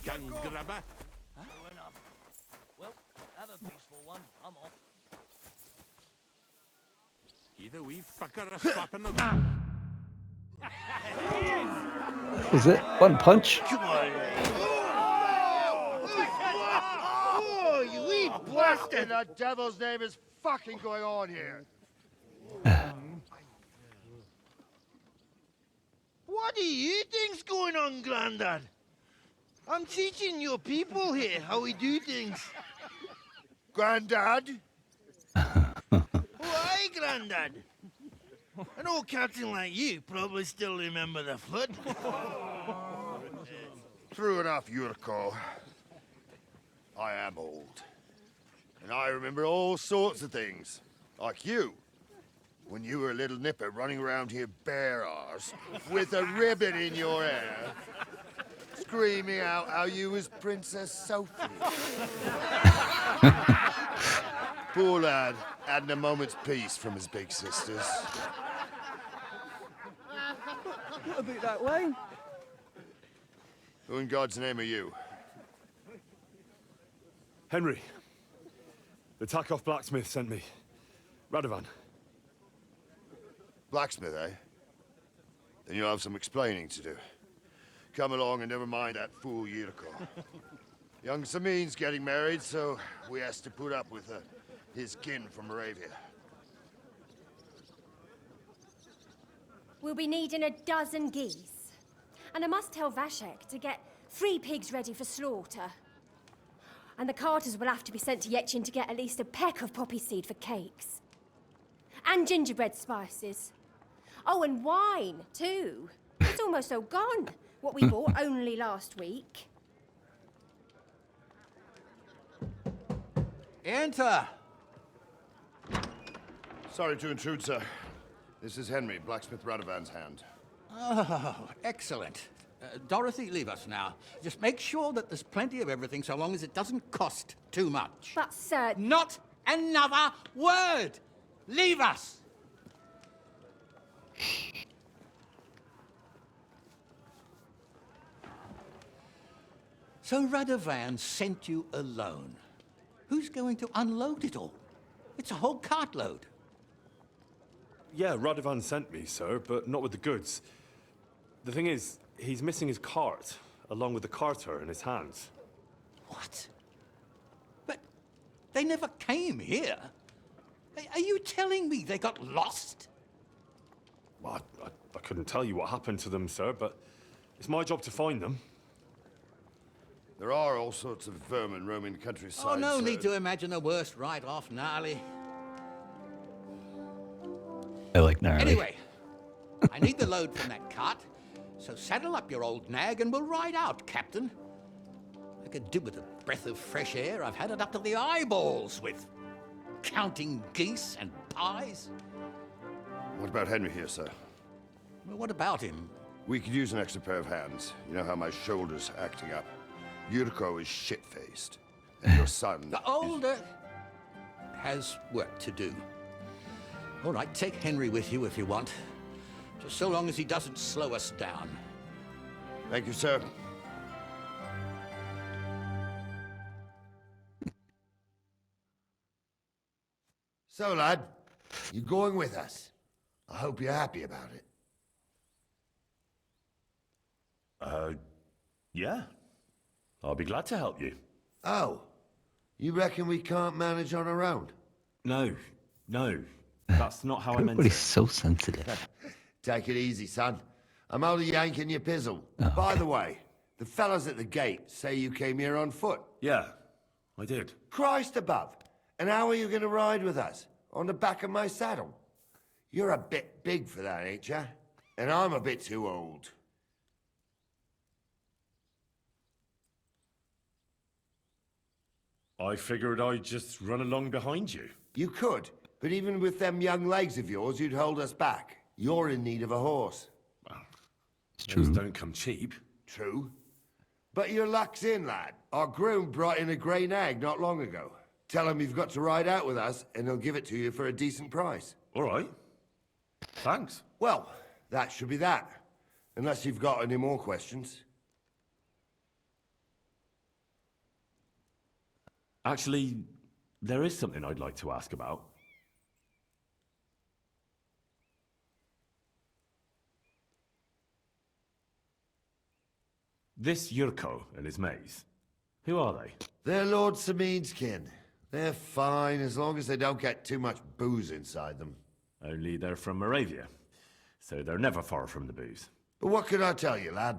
gun grabber. Huh? Well, have a peaceful one. I'm off. Either we fucker a slap in the... Was it one punch? Oh, you wee blasted! The devil's name is fucking going on here. What do you think's going on, Grandad? I'm teaching your people here how we do things. Grandad? Why, Grandad? An old captain like you probably still remember the flood. True enough, Yurko. I am old. And I remember all sorts of things. Like you. When you were a little nipper running around here bare arse, with a ribbon in your hair, screaming out how you was Princess Sophie. Poor lad, hadn't a moment's peace from his big sisters. Not a bit that way. Who in God's name are you? Henry. The Takoff blacksmith sent me. Radovan. Blacksmith, eh? Then you'll have some explaining to do. Come along and never mind that fool Yurko. Young Samin's getting married, so we has to put up with his kin from Moravia. We'll be needing a dozen geese. And I must tell Vashek to get 3 pigs ready for slaughter. And the carters will have to be sent to Yetchin to get at least a peck of poppy seed for cakes. And gingerbread spices. Oh, and wine, too. It's almost all gone. What we bought only last week. Enter! Sorry to intrude, sir. This is Henry, blacksmith Radovan's hand. Oh, excellent. Dorothy, leave us now. Just make sure that there's plenty of everything so long as it doesn't cost too much. But, sir... Not another word! Leave us! So Radovan sent you alone. Who's going to unload it all? It's a whole cartload. Yeah, Radovan sent me, sir, but not with the goods. The thing is, he's missing his cart, along with the carter in his hands. What? But they never came here. Are you telling me they got lost? Well, I couldn't tell you what happened to them, sir, but it's my job to find them. There are all sorts of vermin roaming the countryside. Oh, no sir. need to imagine the worst right off, gnarly. I like gnarly. Anyway, I need the load from that cart, so saddle up your old nag and we'll ride out, Captain. I could do with a breath of fresh air. I've had it up to the eyeballs with counting geese and pies. What about Henry here, sir? Well, what about him? We could use an extra pair of hands. You know how my shoulder's acting up. Yurko is shit-faced. And your son... The older has work to do. All right, take Henry with you if you want. Just so long as he doesn't slow us down. Thank you, sir. So, lad, you going with us? I hope you're happy about it. Yeah. I'll be glad to help you. Oh, you reckon we can't manage on our own? No. That's not how I meant Everybody's it. so sensitive. Take it easy, son. I'm only yanking your pizzle. Oh, By the way, the fellas at the gate say you came here on foot. Yeah, I did. Christ above. And how are you going to ride with us? On the back of my saddle? You're a bit big for that, ain't ya? And I'm a bit too old. I figured I'd just run along behind you. You could, but even with them young legs of yours, you'd hold us back. You're in need of a horse. It's Those true. don't come cheap. True. But your luck's in, lad. Our groom brought in a grey nag not long ago. Tell him you've got to ride out with us, and he'll give it to you for a decent price. All right. Thanks. Well, that should be that. Unless you've got any more questions. Actually, there is something I'd like to ask about. This Yurko and his mates, who are they? They're Lord Samin's kin. They're fine as long as they don't get too much booze inside them. Only they're from Moravia, so they're never far from the booze. But what can I tell you, lad?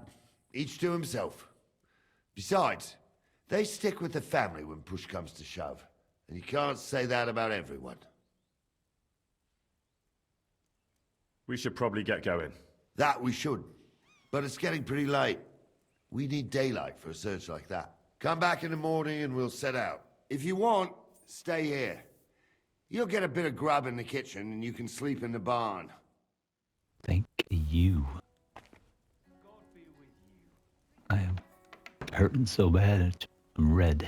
Each to himself. Besides, they stick with the family when push comes to shove. And you can't say that about everyone. We should probably get going. That we should. But it's getting pretty late. We need daylight for a search like that. Come back in the morning and we'll set out. If you want, stay here. You'll get a bit of grub in the kitchen and you can sleep in the barn. Thank you. I am hurting so bad. I'm red.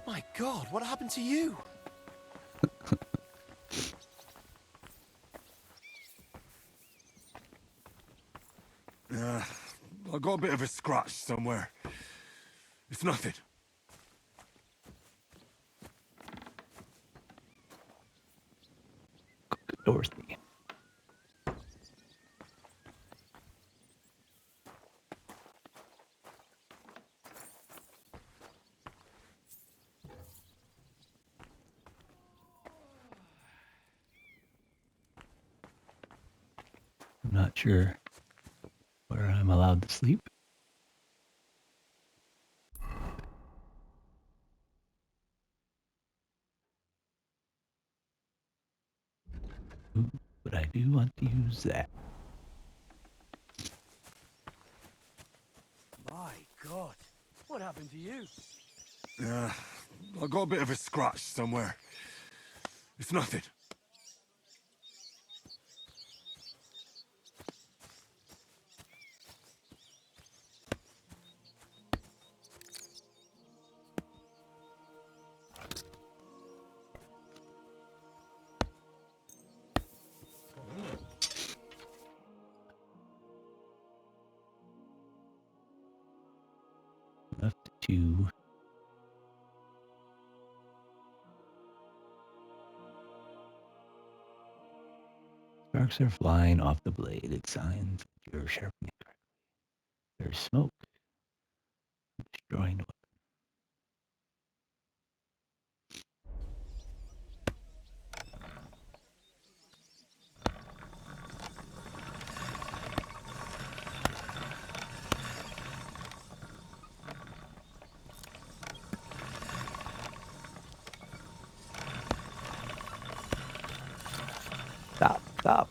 My God, what happened to you? I got a bit of a scratch somewhere. It's nothing. Dorothy. I'm not sure where I'm allowed to sleep. Ooh, but I do want to use that. My God, what happened to you? I got a bit of a scratch somewhere. It's nothing. Left to sparks are flying off the blade. It signs that you're sharpening it correctly. There's smoke. Destroying the weapon. Stop, stop.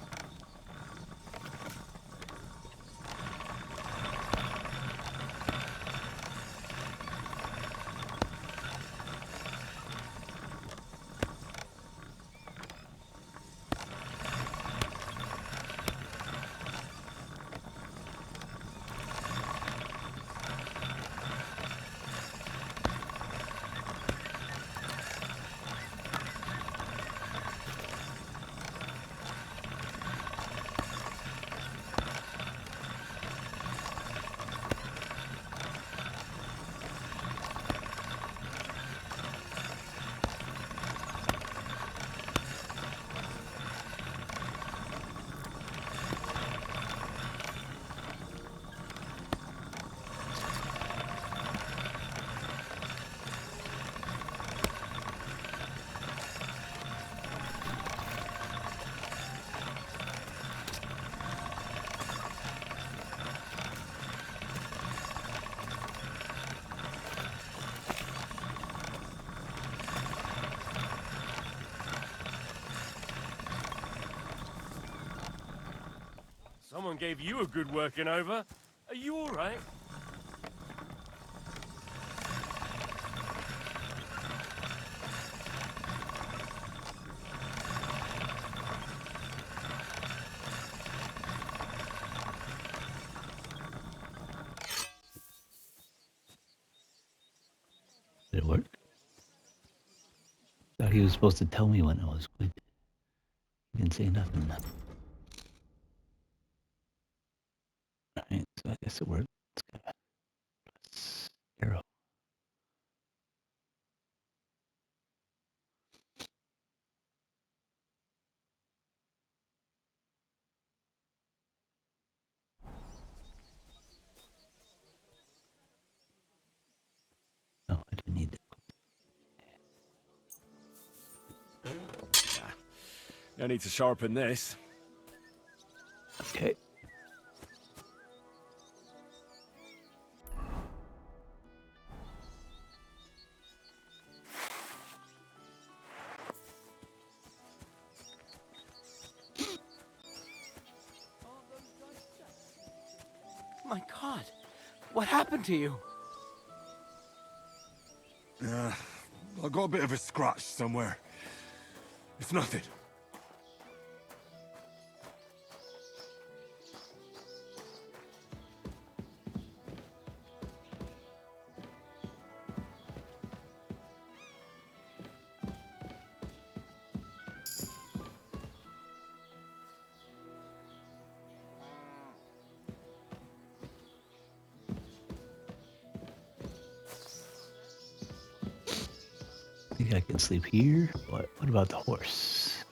Someone gave you a good working over. Are you all right? Did it work? Thought he was supposed to tell me when I was good. He didn't say nothing. Alright, so I guess it worked. Let's go. Press arrow. No, I didn't need that. No need to sharpen this. Okay. My God, what happened to you? I got a bit of a scratch somewhere. It's nothing. I think I can sleep here, but what about the horse?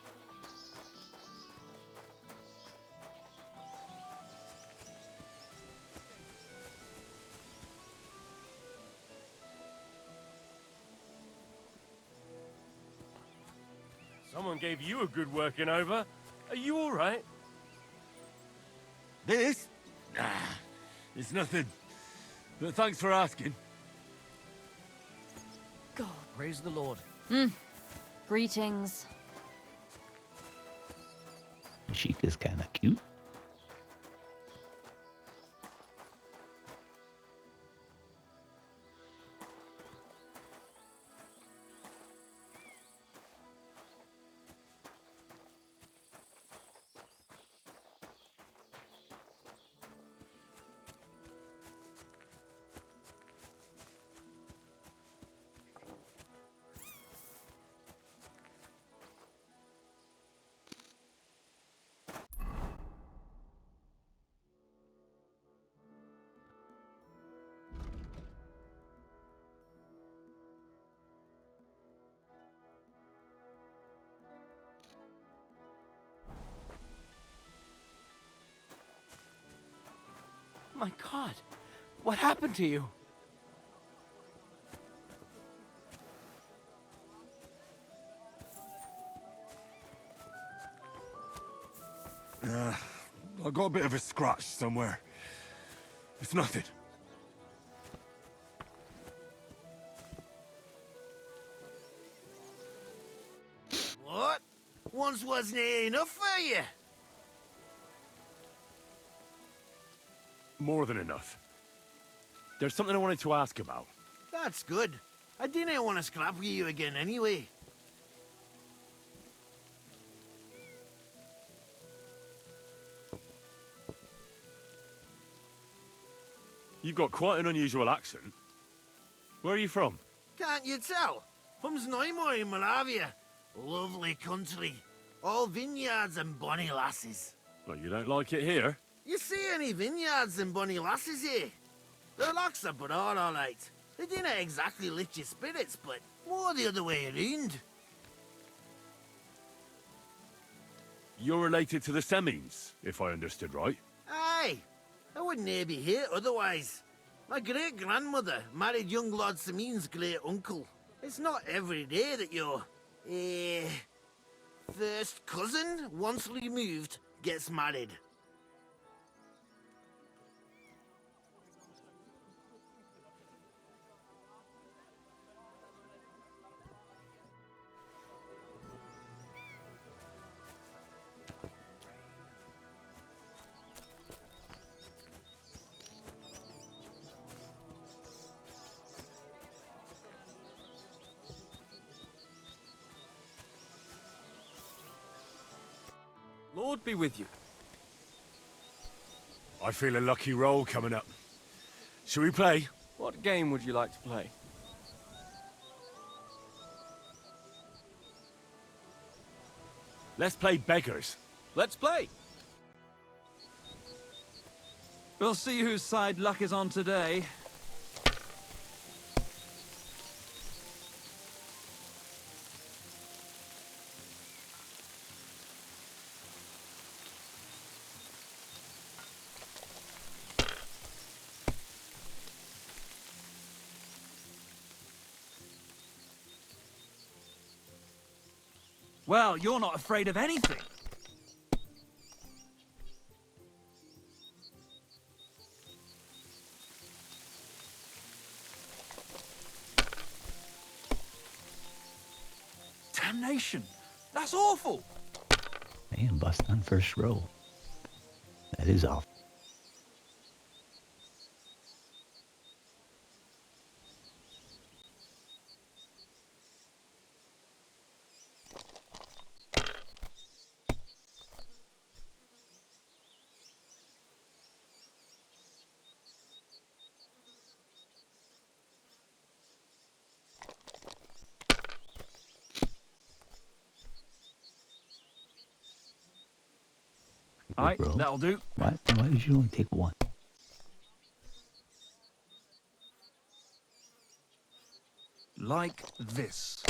Someone gave you a good working over. Are you all right? This? It's nothing. But thanks for asking. God, praise the Lord. Greetings. Chica's kind of cute. My God, what happened to you? I got a bit of a scratch somewhere. It's nothing. What? Once wasn't enough for you? More than enough. There's something I wanted to ask about. That's good. I didn't want to scrap with you again anyway. You've got quite an unusual accent. Where are you from? Can't you tell? From Znaimor in Moravia. Lovely country. All vineyards and bonny lasses. Well, you don't like it here? You see any vineyards and bonny lasses here? The locks are broad, all right. They didn't exactly lift your spirits, but more the other way around. You're related to the Semines, if I understood right. Aye. I wouldn't be here otherwise. My great-grandmother married young Lord Semine's great-uncle. It's not every day that your, first cousin, once removed, gets married. Lord be with you. I feel a lucky roll coming up. Shall we play? What game would you like to play? Let's play beggars. Let's play. We'll see whose side luck is on today. Well, you're not afraid of anything. Damnation! That's awful! Man, bust on first roll. That is awful. Alright, Bro. that'll do. Why did you only take one? Like this.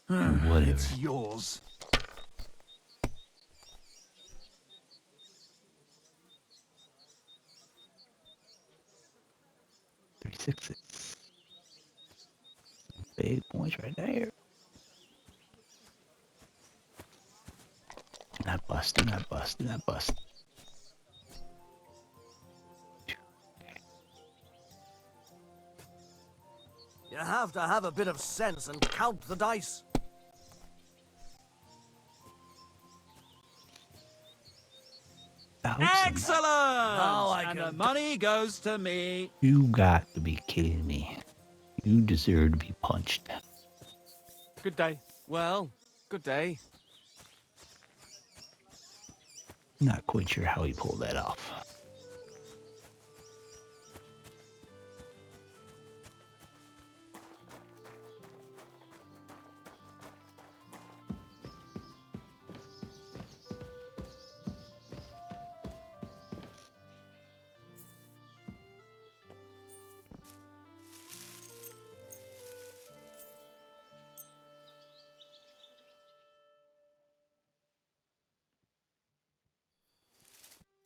Whatever. It's yours. Three sixes. Big points right there. Not busting, not busting, not busting. You have to have a bit of sense and count the dice. Excellent! Now I and can the money goes to me. You got to be kidding me. You deserve to be punched. Good day. Well, good day. Not quite sure how he pulled that off.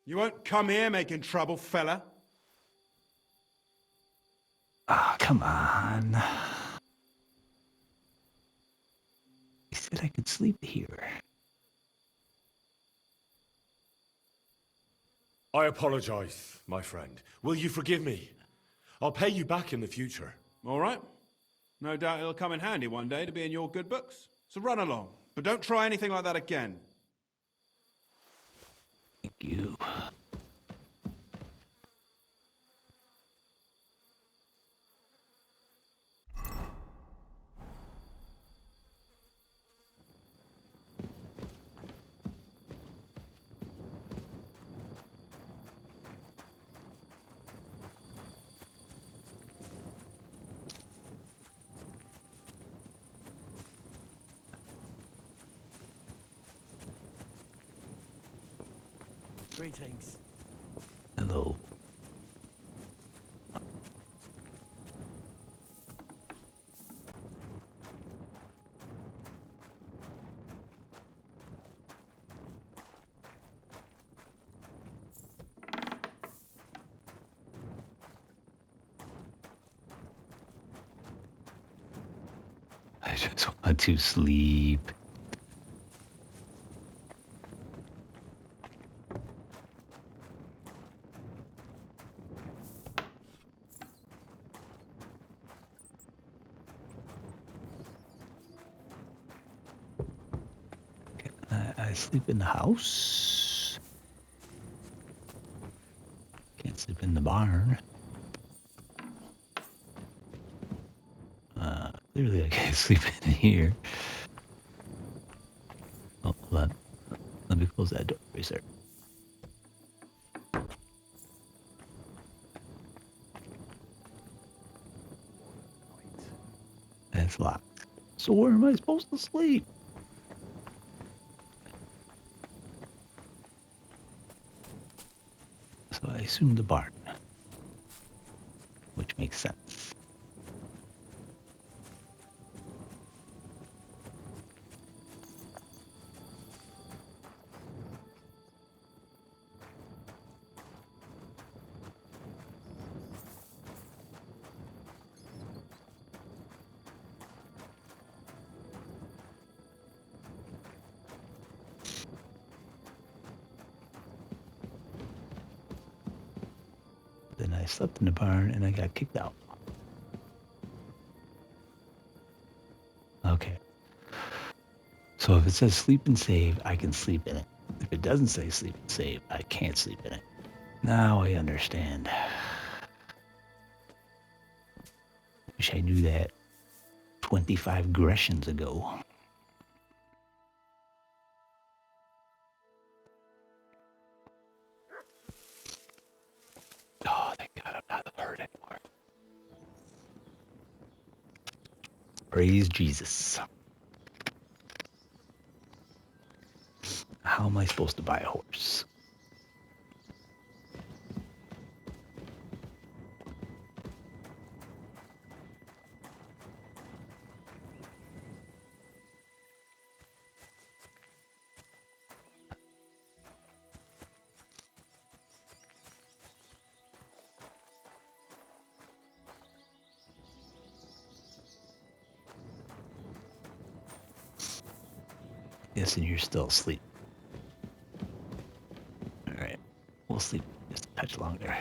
You won't come here making trouble, fella. Ah, come on. He said I could sleep here. I apologize, my friend. Will you forgive me? I'll pay you back in the future. All right. No doubt it'll come in handy one day to be in your good books. So run along. But don't try anything like that again. Thank you. Greetings. Hello. I just want to sleep. I sleep in the house. Can't sleep in the barn. Clearly I can't sleep in here. Oh, hold on. Let me close that door, sir. it's locked. So where am I supposed to sleep? So I assume the barn, which makes sense. Then I slept in the barn and I got kicked out. Okay. So if it says sleep and save, I can sleep in it. If it doesn't say sleep and save, I can't sleep in it. Now I understand. Wish I knew that 25 Greshams ago. Oh, thank God I'm not hurt anymore. Praise Jesus. How am I supposed to buy a horse? Yes, and you're still asleep. Alright, we'll sleep just a touch longer.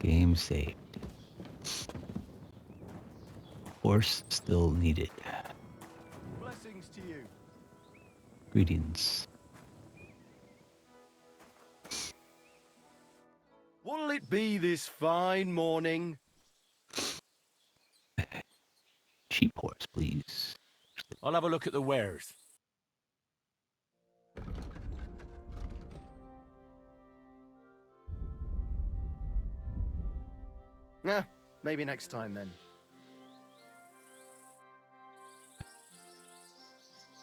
Game saved. Horse still needed. Blessings to you. Greetings. What'll it be this fine morning? Cheap horse, please. I'll have a look at the wares. Yeah, maybe next time then.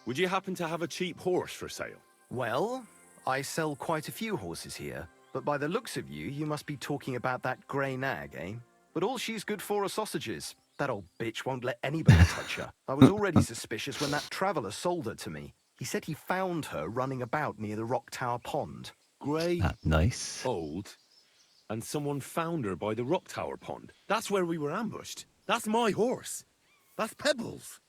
Would you happen to have a cheap horse for sale? Well, I sell quite a few horses here, but by the looks of you, you must be talking about that grey nag, eh? But all she's good for are sausages. That old bitch won't let anybody touch her. I was already suspicious when that traveller sold her to me. He said he found her running about near the Rock Tower Pond. Grey, nice. old, and someone found her by the Rock Tower Pond. That's where we were ambushed. That's my horse. That's Pebbles.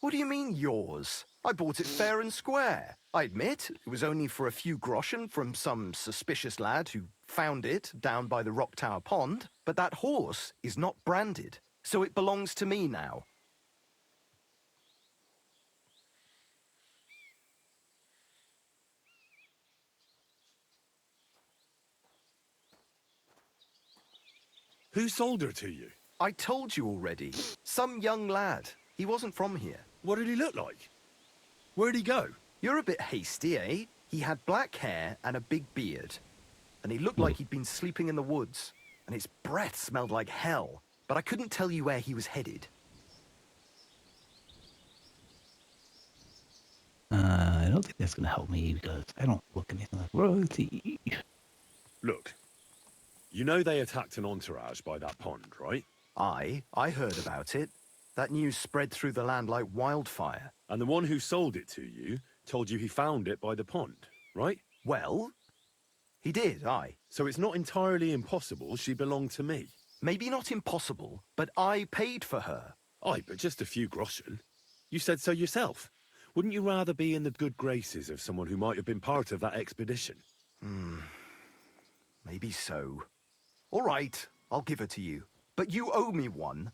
What do you mean, yours? I bought it fair and square. I admit, it was only for a few groschen from some suspicious lad who found it down by the Rock Tower Pond, but that horse is not branded, so it belongs to me now. Who sold her to you? I told you already. Some young lad. He wasn't from here. What did he look like? Where'd he go? You're a bit hasty, eh? He had black hair and a big beard. And he looked like he'd been sleeping in the woods. And his breath smelled like hell. But I couldn't tell you where he was headed. I don't think that's going to help me because I don't look anything like royalty. Look, you know they attacked an entourage by that pond, right? I heard about it. That news spread through the land like wildfire. And the one who sold it to you told you he found it by the pond, right? Well, he did, aye. So it's not entirely impossible she belonged to me. Maybe not impossible, but I paid for her. Aye, but just a few groschen. You said so yourself. Wouldn't you rather be in the good graces of someone who might have been part of that expedition? Maybe so. All right, I'll give her to you. But you owe me one.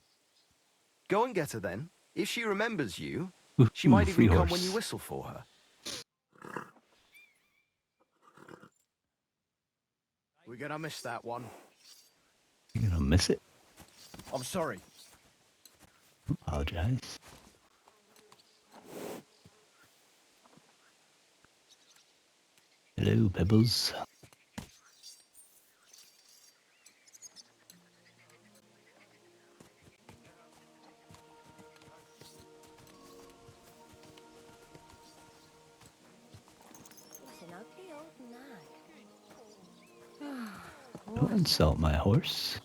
Go and get her then. If she remembers you, she might even come when you whistle for her. We're gonna miss that one. You're gonna miss it. I'm sorry. Apologize. Hello, Pebbles. What an ugly old nag. Don't insult my horse.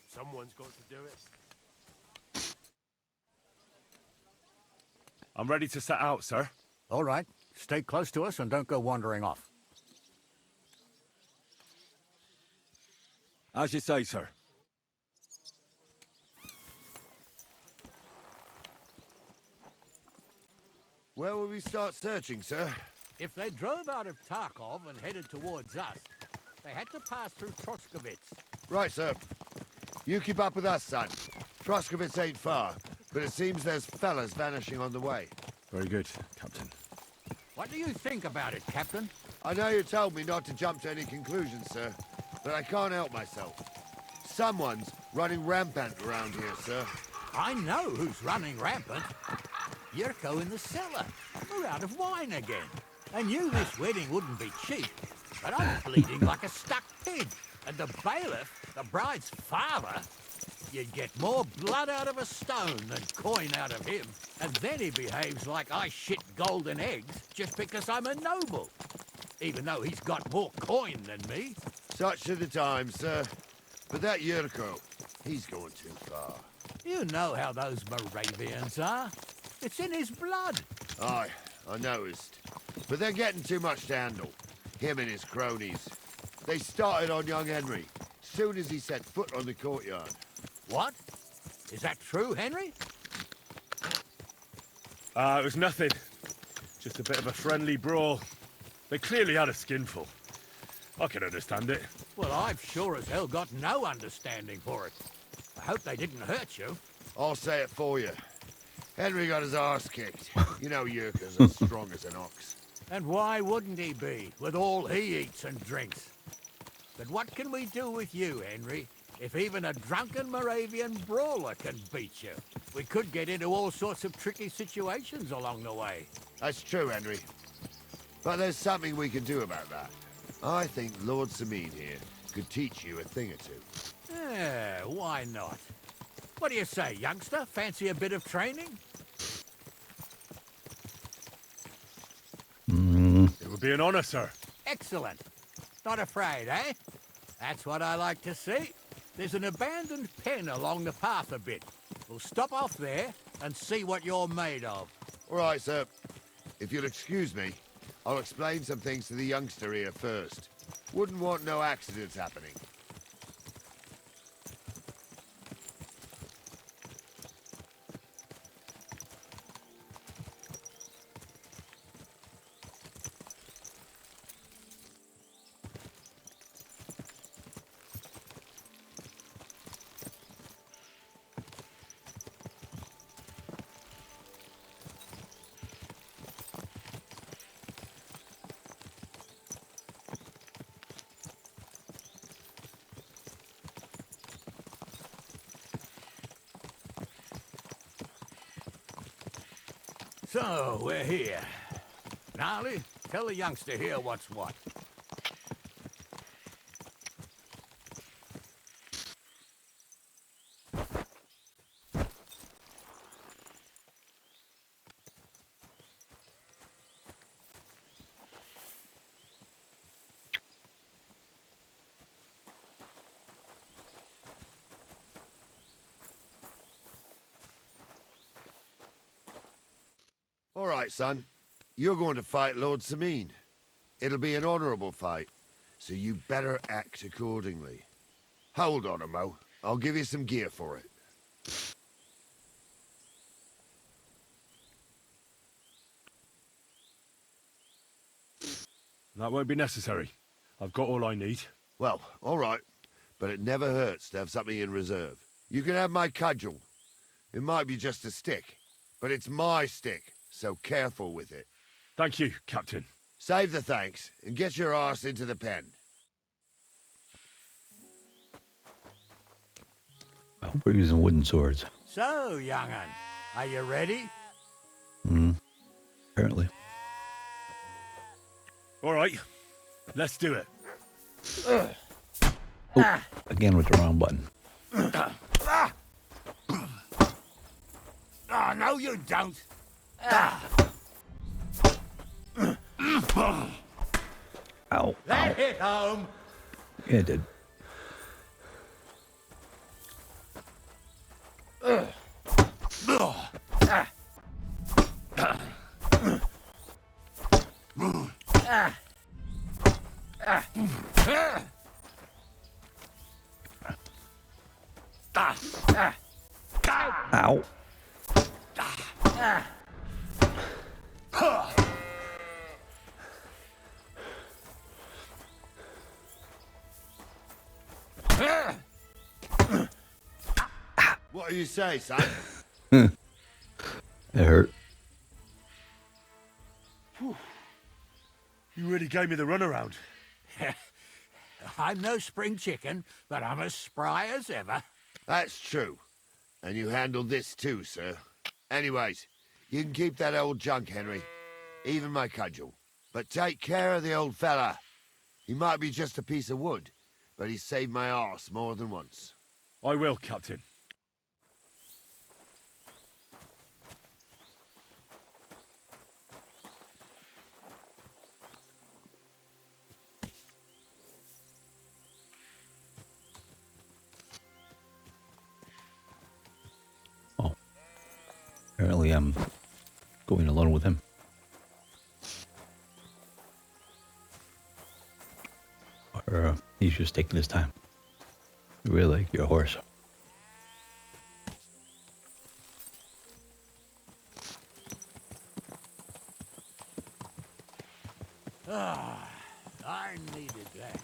Someone's got to do it. I'm ready to set out, sir. All right. Stay close to us and don't go wandering off. As you say, sir. Where will we start searching, sir? If they drove out of Tarkov and headed towards us, they had to pass through Troskovitz. Right, sir. You keep up with us, son. Troskovitz ain't far, but it seems there's fellas vanishing on the way. Very good, Captain. What do you think about it, Captain? I know you told me not to jump to any conclusions, sir, but I can't help myself. Someone's running rampant around here, sir. I know who's running rampant. Yurko in the cellar. We're out of wine again. I knew this wedding wouldn't be cheap, but I'm bleeding like a stuck pig. And the bailiff, the bride's father, you'd get more blood out of a stone than coin out of him. And then he behaves like I shit golden eggs just because I'm a noble. Even though he's got more coin than me. Such are the times, sir. But that Yurko, he's going too far. You know how those Moravians are. It's in his blood. Aye, I noticed. But they're getting too much to handle. Him and his cronies. They started on young Henry, soon as he set foot on the courtyard. What? Is that true, Henry? It was nothing. Just a bit of a friendly brawl. They clearly had a skinful. I can understand it. Well, I've sure as hell got no understanding for it. I hope they didn't hurt you. I'll say it for you. Henry got his arse kicked. You know Yurka's as strong as an ox. And why wouldn't he be, with all he eats and drinks? But what can we do with you, Henry, if even a drunken Moravian brawler can beat you? We could get into all sorts of tricky situations along the way. That's true, Henry. But there's something we can do about that. I think Lord Sameen here could teach you a thing or two. Yeah, why not? What do you say, youngster? Fancy a bit of training? It would be an honor, sir. Excellent. Not afraid, eh? That's what I like to see. There's an abandoned pen along the path a bit. We'll stop off there and see what you're made of. All right, sir. If you'll excuse me, I'll explain some things to the youngster here first. Wouldn't want no accidents happening. So, we're here. Gnarly, tell the youngster here what's what. All right, son. You're going to fight Lord Sameen. It'll be an honorable fight, so you better act accordingly. Hold on, Mo. I'll give you some gear for it. That won't be necessary. I've got all I need. Well, all right. But it never hurts to have something in reserve. You can have my cudgel. It might be just a stick, but it's my stick, so careful with it. Thank you, Captain. Save the thanks, and get your arse into the pen. I hope we're using wooden swords. So, young'un, are you ready? Apparently. All right, let's do it. Oh, again with the wrong button. Oh, no, you don't. Ow. That Ow. hit home. Yeah, it did. Ow. What do you say, son? It hurt. You really gave me the runaround. I'm no spring chicken, but I'm as spry as ever. That's true. And you handled this too, sir. Anyways, you can keep that old junk, Henry. Even my cudgel. But take care of the old fella. He might be just a piece of wood, but he saved my arse more than once. I will, Captain. Oh. Apparently I'm going alone with him. Or he's just taking his time. You really like your horse. I needed that.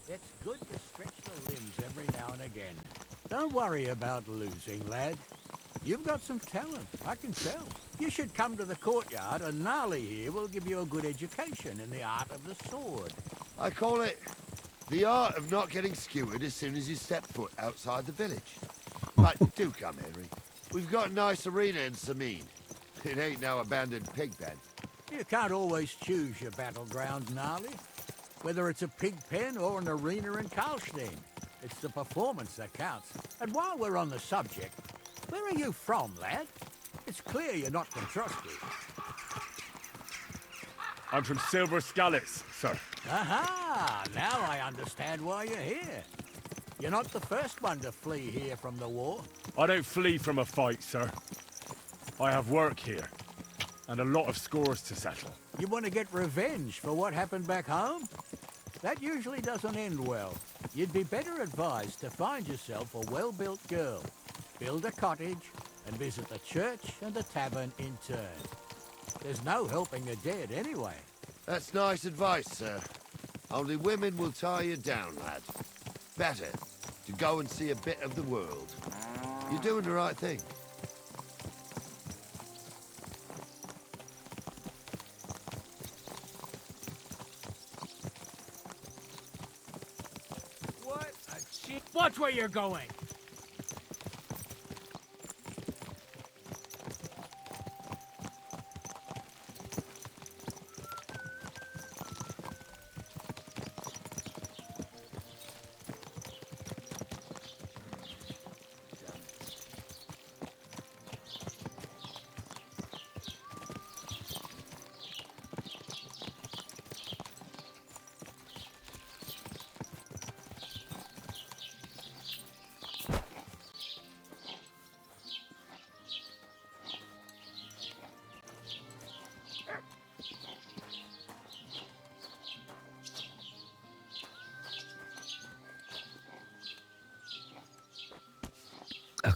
It's good to stretch the limbs every now and again. Don't worry about losing, lad. You've got some talent, I can tell. You should come to the courtyard, and Gnarly here will give you a good education in the art of the sword. I call it the art of not getting skewered as soon as you step foot outside the village. But do come, Henry. We've got a nice arena in Sameen. It ain't no abandoned pig pen. You can't always choose your battleground, Gnarly. Whether it's a pig pen or an arena in Karlstein, it's the performance that counts. And while we're on the subject, where are you from, lad? It's clear you're not from Trusty. I'm from Silver Scallops, sir. Aha! Now I understand why you're here. You're not the first one to flee here from the war. I don't flee from a fight, sir. I have work here, and a lot of scores to settle. You want to get revenge for what happened back home? That usually doesn't end well. You'd be better advised to find yourself a well-built girl, build a cottage, and visit the church and the tavern in turn. There's no helping the dead anyway. That's nice advice, sir. Only women will tie you down, lad. Better to go and see a bit of the world. You're doing the right thing. What a cheap... Watch where you're going!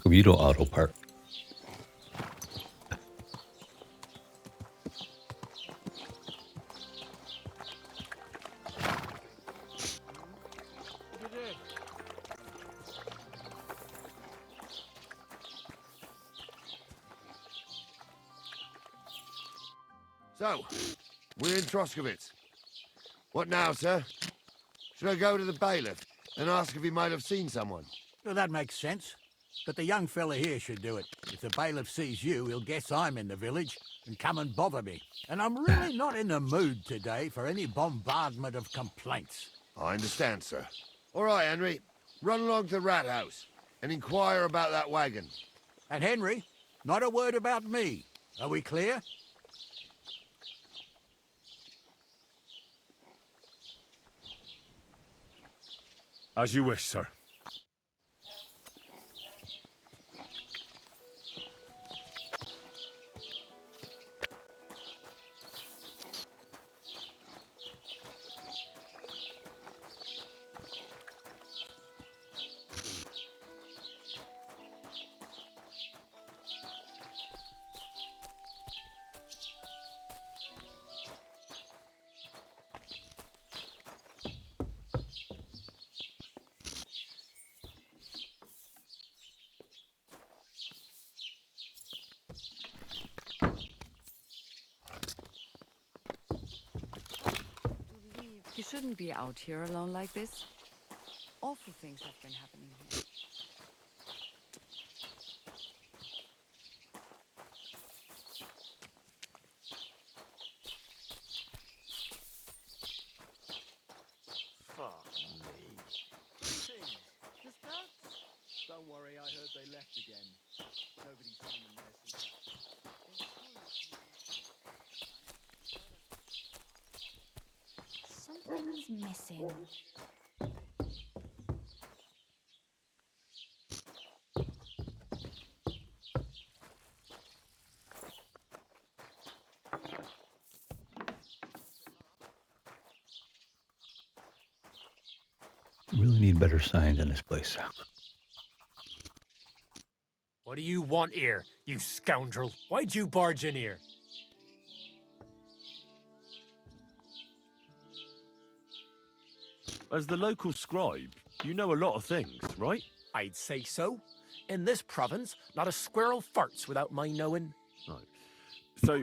Commutal auto park. So, we're in Troskovitz. What now, sir? Should I go to the bailiff and ask if he might have seen someone? Well, that makes sense. But the young fella here should do it. If the bailiff sees you, he'll guess I'm in the village and come and bother me. And I'm really not in the mood today for any bombardment of complaints. I understand, sir. All right, Henry. Run along to the rat house and inquire about that wagon. And Henry, not a word about me. Are we clear? As you wish, sir. You shouldn't be out here alone like this. Awful things have been happening here. Fuck me. Don't worry, I heard they left again. Nobody's seen them there since. Something's missing. Really need better signs in this place. What do you want here, you scoundrel? Why'd you barge in here? As the local scribe, you know a lot of things, right? I'd say so. In this province, not a squirrel farts without my knowing. Right. So,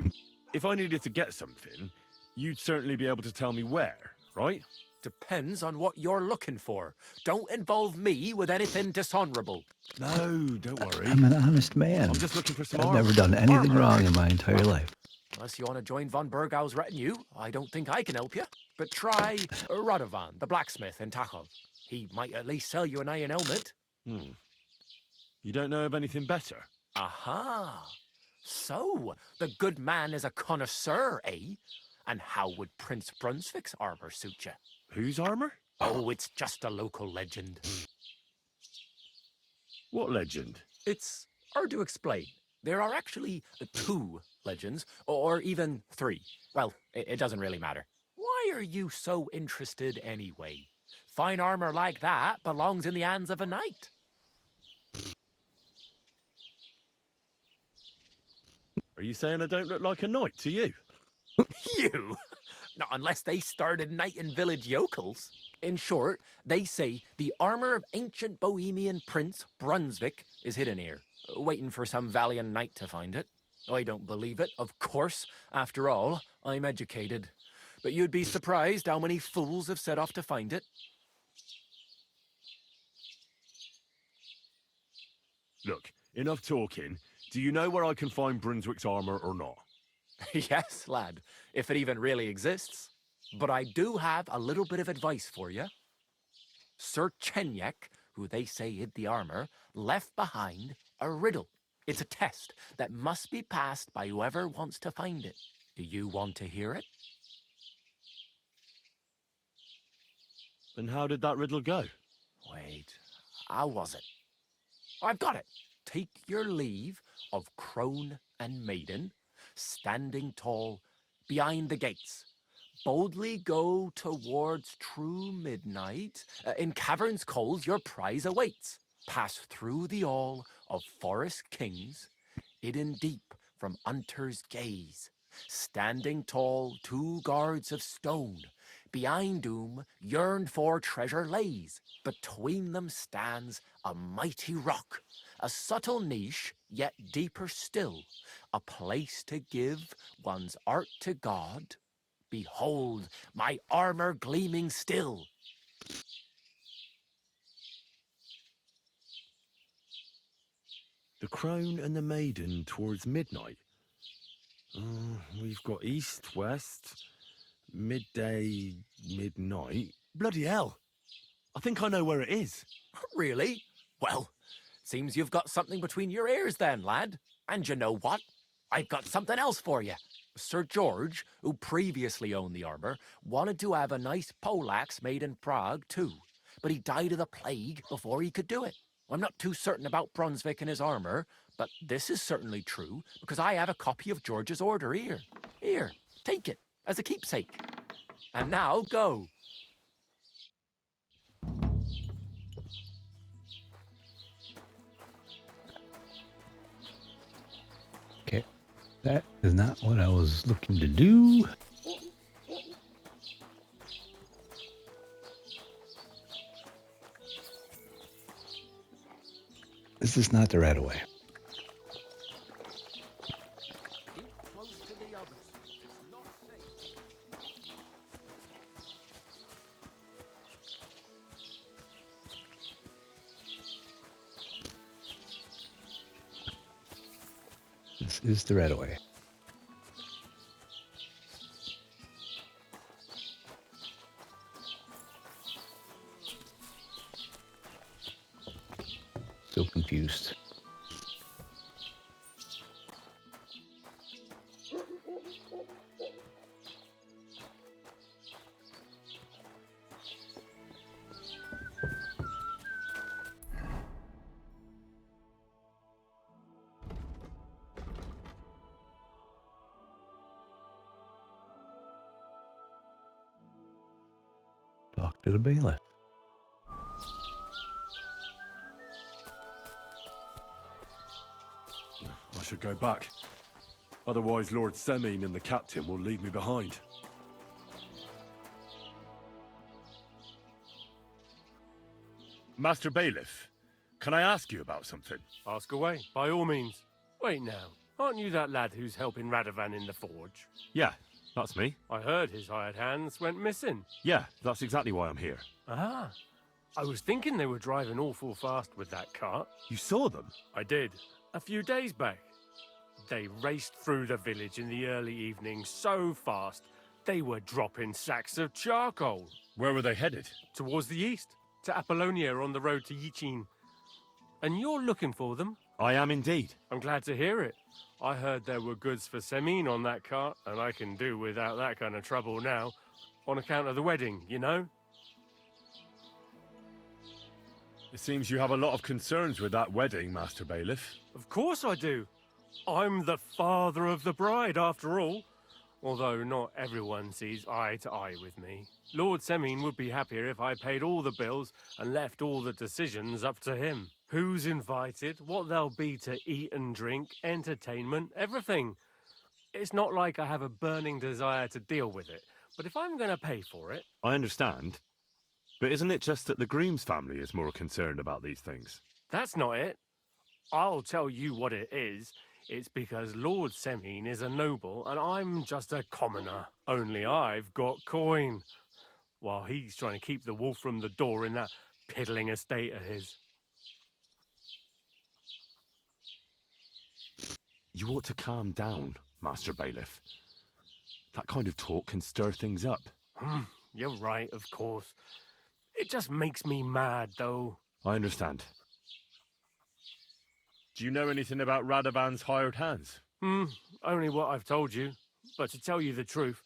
if I needed to get something, you'd certainly be able to tell me where, right? Depends on what you're looking for. Don't involve me with anything dishonorable. No, don't worry. I'm an honest man. I'm just looking for some I've armor. never done anything wrong in my entire life. Unless you want to join von Burgau's retinue, I don't think I can help you. But try Radovan, the blacksmith in Tachov. He might at least sell you an iron helmet. You don't know of anything better? Aha! So, the good man is a connoisseur, eh? And how would Prince Brunswick's armor suit you? Whose armor? Oh, it's just a local legend. What legend? It's hard to explain. There are actually 2 legends, or even 3. Well, it doesn't really matter. Why are you so interested anyway? Fine armor like that belongs in the hands of a knight. Are you saying I don't look like a knight to you? You? Not unless they started knighting village yokels. In short, they say the armor of ancient Bohemian Prince Brunswick is hidden here, waiting for some valiant knight to find it. I don't believe it, of course. After all, I'm educated. But you'd be surprised how many fools have set off to find it. Look, enough talking. Do you know where I can find Brunswick's armor or not? Yes, lad, if it even really exists. But I do have a little bit of advice for you. Sir Chenyek, who they say hid the armor, left behind a riddle. It's a test that must be passed by whoever wants to find it. Do you want to hear it? And how did that riddle go? Wait, how was it? I've got it. Take your leave of crone and maiden, standing tall behind the gates. Boldly go towards true midnight. In caverns cold your prize awaits. pass through the all of forest kings, hidden deep from hunter's gaze. Standing tall, 2 guards of stone, behind whom yearned for treasure lays. Between them stands a mighty rock, a subtle niche, yet deeper still, a place to give one's art to God. Behold, my armor gleaming still. The crone and the maiden towards midnight. We've got east, west, midday, midnight. Bloody hell! I think I know where it is. Really? Well, seems you've got something between your ears then, lad. And you know what? I've got something else for you. Sir George, who previously owned the armor, wanted to have a nice poleaxe made in Prague too, but he died of the plague before he could do it. I'm not too certain about Brunswick and his armor, but this is certainly true because I have a copy of George's order here. Here, take it as a keepsake. And now go. Okay. That is not what I was looking to do. This is not the right way. This is the right way. So confused. Talk to the bailiff. I should go back. Otherwise, Lord Semine and the captain will leave me behind. Master Bailiff, can I ask you about something? Ask away, by all means. Wait now, aren't you that lad who's helping Radovan in the forge? Yeah, that's me. I heard his hired hands went missing. Yeah, that's exactly why I'm here. Ah, I was thinking they were driving awful fast with that cart. You saw them? I did, a few days back. They raced through the village in the early evening so fast, they were dropping sacks of charcoal. Where were they headed? Towards the east, to Apollonia on the road to Yichin. And you're looking for them? I am indeed. I'm glad to hear it. I heard there were goods for Semine on that cart, and I can do without that kind of trouble now, on account of the wedding, you know? It seems you have a lot of concerns with that wedding, Master Bailiff. Of course I do. I'm the father of the bride, after all. Although not everyone sees eye to eye with me. Lord Semine would be happier if I paid all the bills and left all the decisions up to him. Who's invited, what there'll be to eat and drink, entertainment, everything. It's not like I have a burning desire to deal with it, but if I'm going to pay for it... I understand. But isn't it just that the groom's family is more concerned about these things? That's not it. I'll tell you what it is. It's because Lord Semine is a noble and I'm just a commoner. Only I've got coin. While he's trying to keep the wolf from the door in that piddling estate of his. You ought to calm down, Master Bailiff. That kind of talk can stir things up. You're right, of course. It just makes me mad, though. I understand. Do you know anything about Radovan's hired hands? Only what I've told you. But to tell you the truth,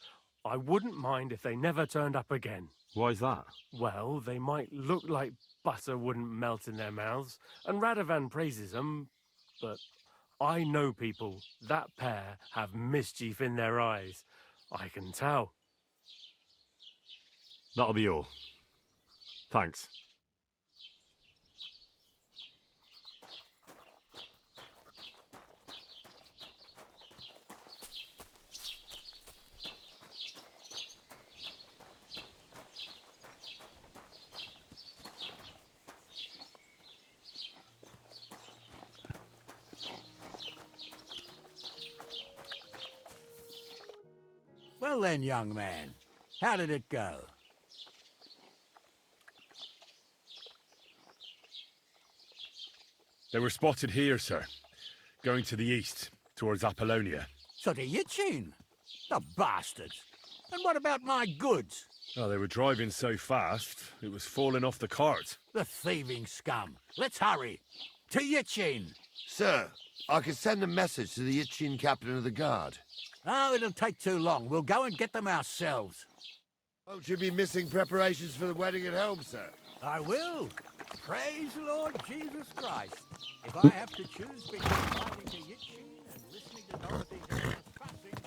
I wouldn't mind if they never turned up again. Why's that? Well, they might look like butter wouldn't melt in their mouths, and Radovan praises them, but I know people. That pair have mischief in their eyes. I can tell. That'll be all. Thanks. Well then, young man, how did it go? They were spotted here, sir. Going to the east, towards Apollonia. So to Yitchin? The bastards! And what about my goods? Oh, they were driving so fast, it was falling off the cart. The thieving scum. Let's hurry. To Yitchin! Sir, I can send a message to the Itchin captain of the guard. Oh, it'll take too long. We'll go and get them ourselves. Won't you be missing preparations for the wedding at home, sir? I will. Praise the Lord Jesus Christ. If I have to choose between riding to Yitchin and listening to Dorothy's endless fussing,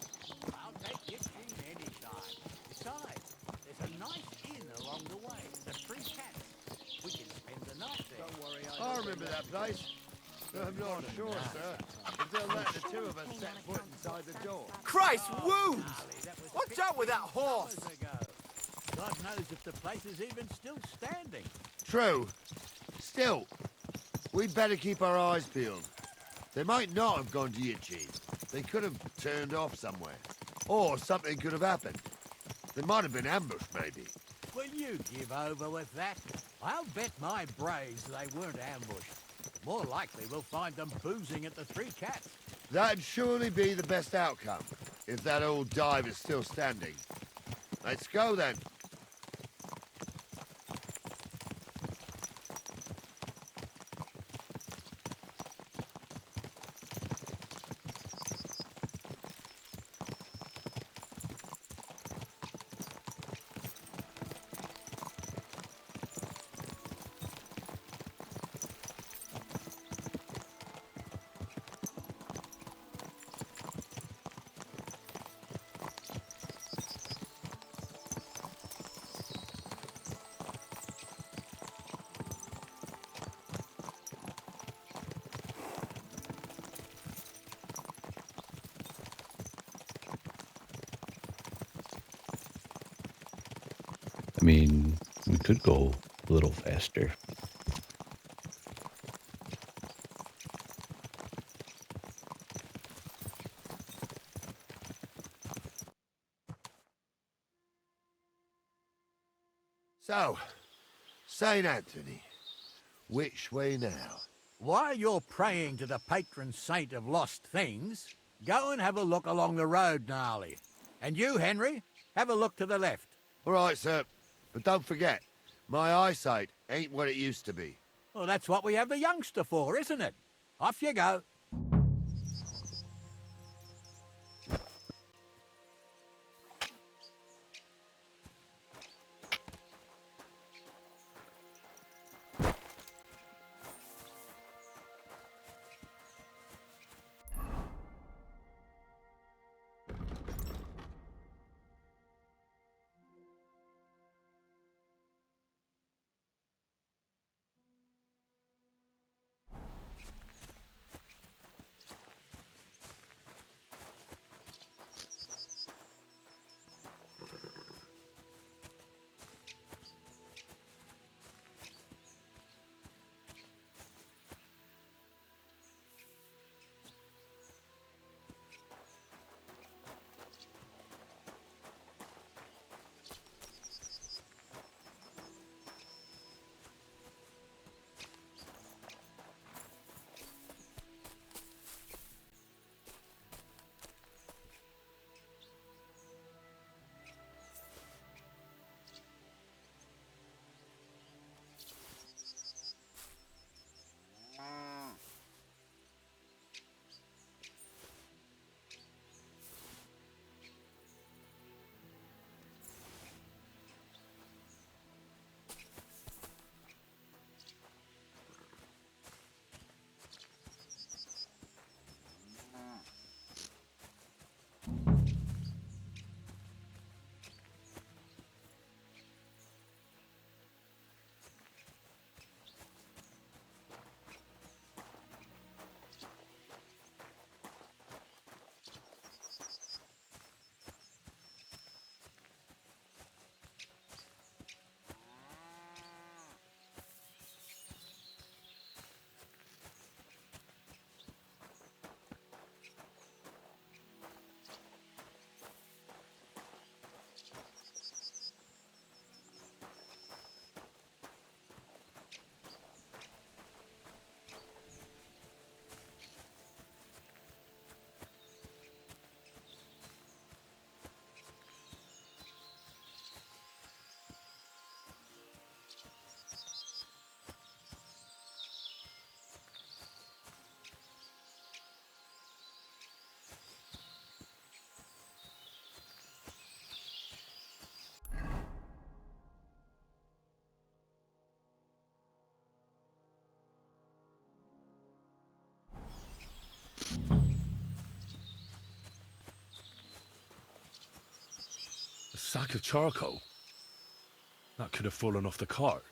I'll take Yitchin any time. Besides, there's a nice inn along the way, the Three Cats. We can spend the night there. Don't worry, I remember that place. I'm not sure, sir. Until let the two of us set foot inside the door. Christ, wounds! What's up with that horse? God knows if the place is even still standing. True. Still, we'd better keep our eyes peeled. They might not have gone to Yitchin. They could have turned off somewhere. Or something could have happened. They might have been ambushed, maybe. Will you give over with that? I'll bet my braves they weren't ambushed. More likely we'll find them boozing at the Three Cats. That'd surely be the best outcome, if that old dive is still standing. Let's go, then. I mean, we could go a little faster. So, St. Anthony, which way now? While you're praying to the patron saint of lost things, go and have a look along the road, Gnarly. And you, Henry, have a look to the left. All right, sir. But don't forget, my eyesight ain't what it used to be. Well, that's what we have the youngster for, isn't it? Off you go. sack of charcoal. That could have fallen off the cart.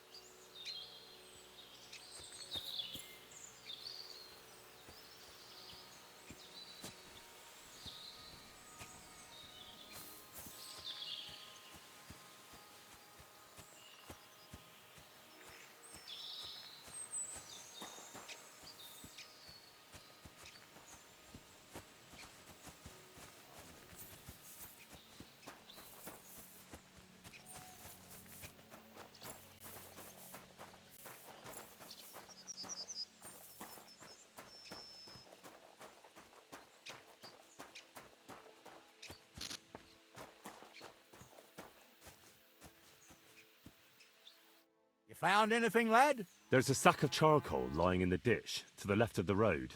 You found anything, lad? There's a sack of charcoal lying in the ditch to the left of the road.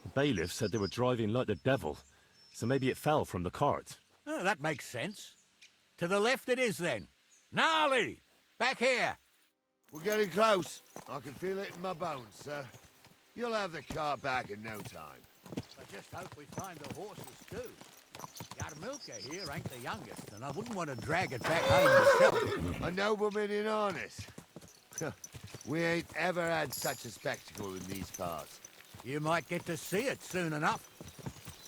The bailiff said they were driving like the devil, so maybe it fell from the cart. Oh, that makes sense. To the left it is, then. Gnarly! Back here! We're getting close. I can feel it in my bones, sir. You'll have the car back in no time. I just hope we find the horses, too. Yarmilka here ain't the youngest, and I wouldn't want to drag it back home myself. A nobleman in harness. We ain't ever had such a spectacle in these parts. You might get to see it soon enough.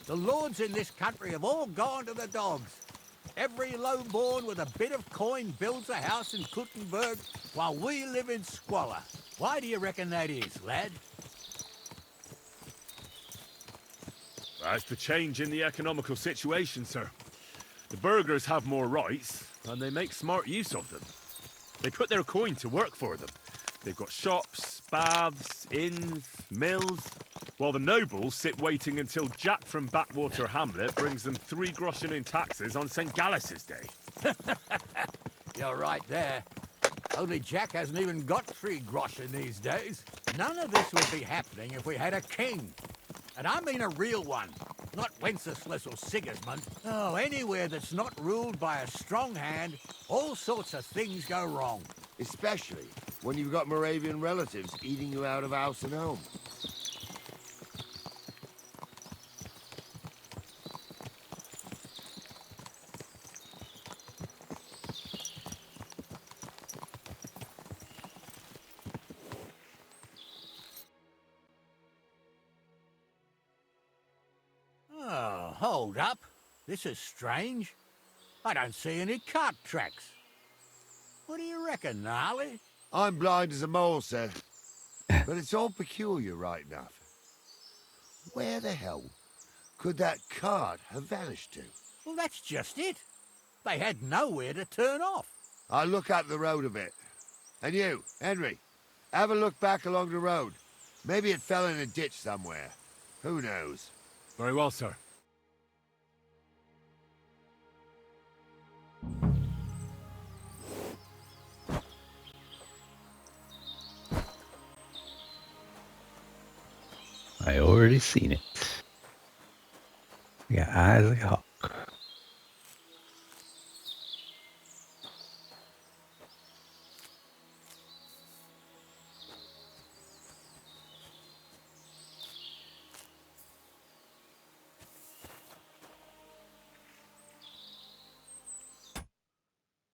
The lords in this country have all gone to the dogs. Every lowborn with a bit of coin builds a house in Kuttenberg, while we live in squalor. Why do you reckon that is, lad? That's the change in the economical situation, sir. The burghers have more rights, and they make smart use of them. They put their coin to work for them. They've got shops, baths, inns, mills, while the nobles sit waiting until Jack from Backwater Hamlet brings them 3 groschen in taxes on St. Gallus's Day. You're right there. Only Jack hasn't even got 3 groschen these days. None of this would be happening if we had a king. And I mean a real one, not Wenceslas or Sigismund. Oh, anywhere that's not ruled by a strong hand, all sorts of things go wrong. Especially when you've got Moravian relatives eating you out of house and home. Oh, hold up. This is strange. I don't see any cart tracks. What do you reckon, Gnarly? I'm blind as a mole, sir. But it's all peculiar, right enough. Where the hell could that cart have vanished to? Well, that's just it. They had nowhere to turn off. I'll look up the road a bit. And you, Henry, have a look back along the road. Maybe it fell in a ditch somewhere. Who knows? Very well, sir. I already seen it. I got eyes like a hawk.